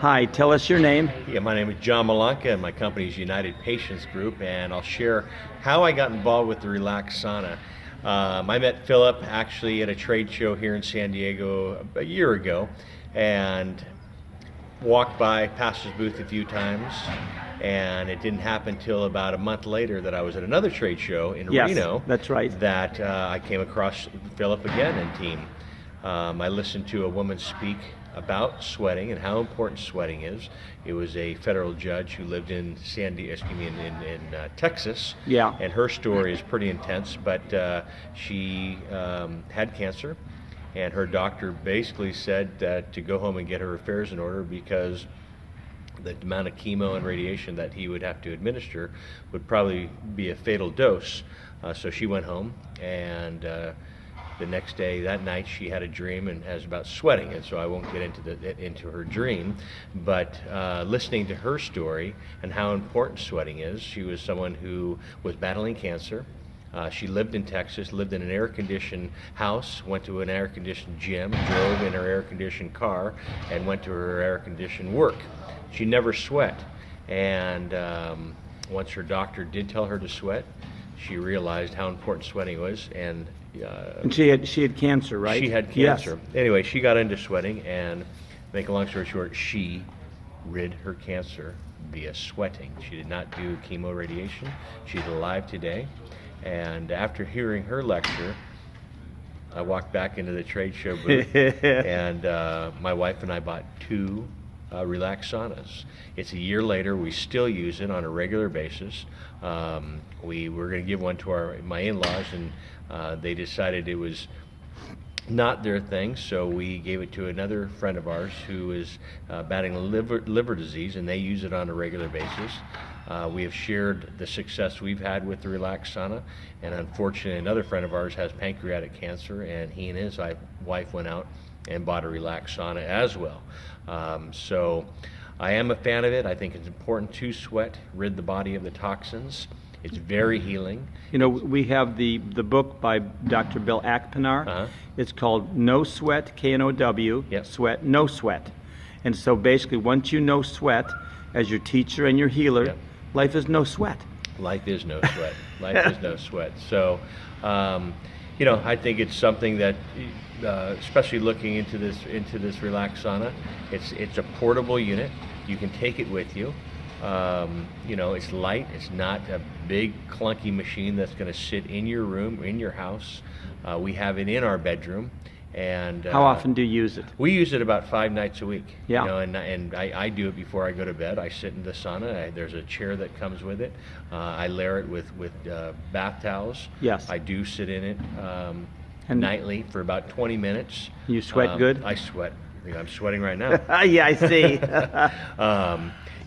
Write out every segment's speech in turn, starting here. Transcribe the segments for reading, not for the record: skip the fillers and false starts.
Hi, tell us your name. Yeah, my name is John Malanka, and my company is United Patients Group, and I'll share how I got involved with the Relax Sauna. I met Philip actually at a trade show here in San Diego a year ago, and walked by past his booth a few times, and it didn't happen until about a month later that I was at another trade show in Yes, Reno. that's right. That I came across Philip again and team. I listened to a woman speak about sweating and how important sweating is. It was a federal judge who lived in Texas. Yeah. And her story is pretty intense, but she had cancer, and her doctor basically said that to go home and get her affairs in order because the amount of chemo and radiation that he would have to administer would probably be a fatal dose. So she went home, and the next day, that night, she had a dream and has about sweating, and so I won't get into her dream. But listening to her story and how important sweating is, she was someone who was battling cancer. She lived in Texas, lived in an air-conditioned house, went to an air-conditioned gym, drove in her air-conditioned car, and went to her air-conditioned work. She never sweat, and once her doctor did tell her to sweat, she realized how important sweating was, and she had cancer, right? She had cancer. Yes. Anyway, she got into sweating, and make a long story short, she rid her cancer via sweating. She did not do chemo radiation. She's alive today, and after hearing her lecture, I walked back into the trade show booth, and my wife and I bought two Relax saunas. It's a year later. We still use it on a regular basis. We were going to give one to my in-laws, and they decided it was not their thing, so we gave it to another friend of ours who is battling liver disease, and they use it on a regular basis. We have shared the success we've had with the Relax sauna, and unfortunately another friend of ours has pancreatic cancer, and he and his wife went out and bought a Relax sauna as well. So I am a fan of it. I think it's important to sweat, rid the body of the toxins. It's very healing. You know, we have the book by Dr. Bill Akpenar. It's called No Sweat, K-N-O-W, Yep. Sweat, No Sweat. And so basically, once you know sweat as your teacher and your healer, Yep. life is no sweat. Life is no sweat. Life is no sweat. So, I think it's something that, especially looking into this Relax sauna, it's a portable unit. You can take it with you. It's light. It's not a big clunky machine that's going to sit in your room, in your house. We have it in our bedroom. And how often do you use it? We use it about 5 nights a week. Yeah. And I do it before I go to bed. I sit in the sauna. There's a chair that comes with it. I layer it with bath towels. Yes. I do sit in it And nightly for about 20 minutes. You sweat good? I sweat. I'm sweating right now. Yeah, I see.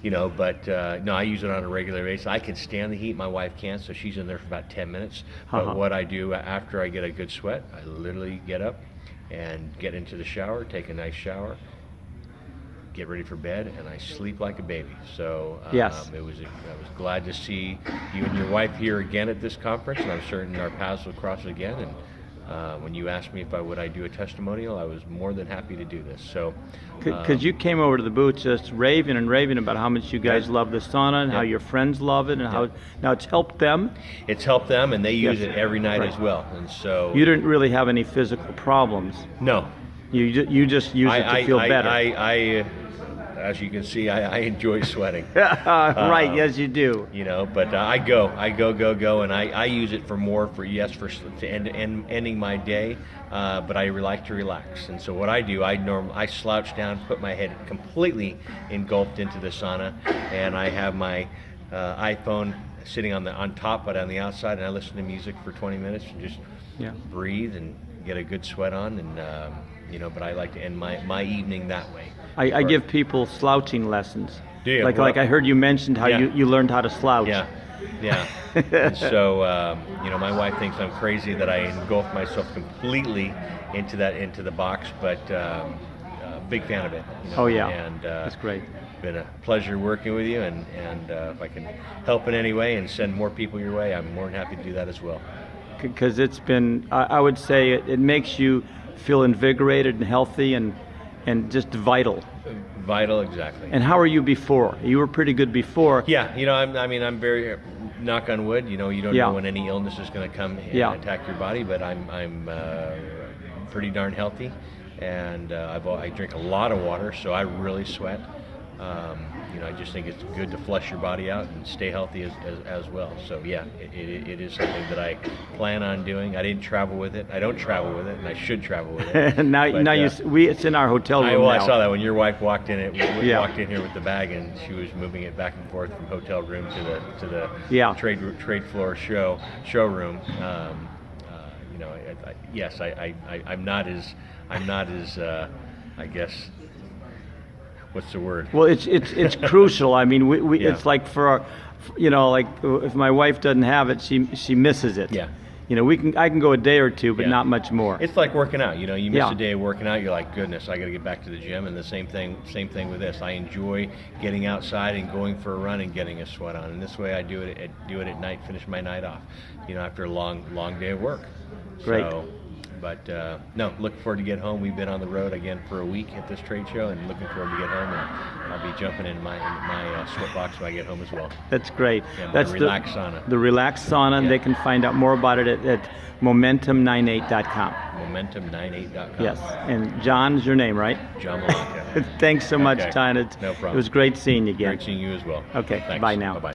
No, I use it on a regular basis. I can stand the heat. My wife can't, so she's in there for about 10 minutes. But what I do after I get a good sweat, I literally get up and get into the shower, take a nice shower, get ready for bed, and I sleep like a baby. So yes. I was glad to see you and your wife here again at this conference, and I'm certain our paths will cross again. And when you asked me if I do a testimonial, I was more than happy to do this. So, because you came over to the booth just raving and raving about how much you guys love the sauna and how your friends love it, and how now it's helped them. It's helped them, and they use it every night as well. And so you didn't really have any physical problems. No. You just use it to feel better. As you can see, I enjoy sweating. Right, yes you do. But I go, and I use it to ending my day. But I like to relax, and so what I do, I slouch down, put my head completely engulfed into the sauna, and I have my iPhone sitting on top, but on the outside, and I listen to music for 20 minutes and just breathe and get a good sweat on, and but I like to end my evening that way. I give people slouching lessons. Do you? Like I heard you mentioned how you learned how to slouch. Yeah. And so, my wife thinks I'm crazy that I engulf myself completely into the box, but big fan of it. Oh yeah, and that's great. Been a pleasure working with you, and if I can help in any way and send more people your way, I'm more than happy to do that as well. Because it's been, I would say, it makes you feel invigorated and healthy and just vital. Vital, exactly. And how are you before? You were pretty good before. Yeah, you know, I'm very, knock on wood, you know, you don't Yeah. know when any illness is going to come and Yeah. attack your body, but I'm pretty darn healthy, and I drink a lot of water, so I really sweat. You know, I just think it's good to flush your body out and stay healthy as well. So yeah, it is something that I plan on doing. I didn't travel with it. I don't travel with it, and I should travel with it. now, But, now it's in our hotel room now. I saw that when your wife walked in. Yeah. Walked in here with the bag, and she was moving it back and forth from hotel room to the Yeah. trade floor showroom. You know, yes, I'm not as I guess. What's the word? Well, it's crucial. I mean, we Yeah. it's like for our, you know, like if my wife doesn't have it, she misses it. Yeah. You know, I can go a day or two, but Yeah. not much more. It's like working out. You know, you miss Yeah. a day of working out, you're like, goodness, I got to get back to the gym. And the same thing with this. I enjoy getting outside and going for a run and getting a sweat on. And this way, I do it at night, finish my night off. You know, after a long day of work. Great. So, but no, looking forward to get home. We've been on the road again for a week at this trade show, and looking forward to get home. And I'll be jumping in my sweat box when I get home as well. That's great. Yeah, my That's Relax Sauna. The Relax Sauna, and Yeah. they can find out more about it at momentum98.com. Momentum98.com. Yes, and John's your name, right? John Malaka. Thanks so much, Okay. Ton. No problem. It was great seeing you again. Great seeing you as well. Okay, Thanks. bye now. Bye-bye.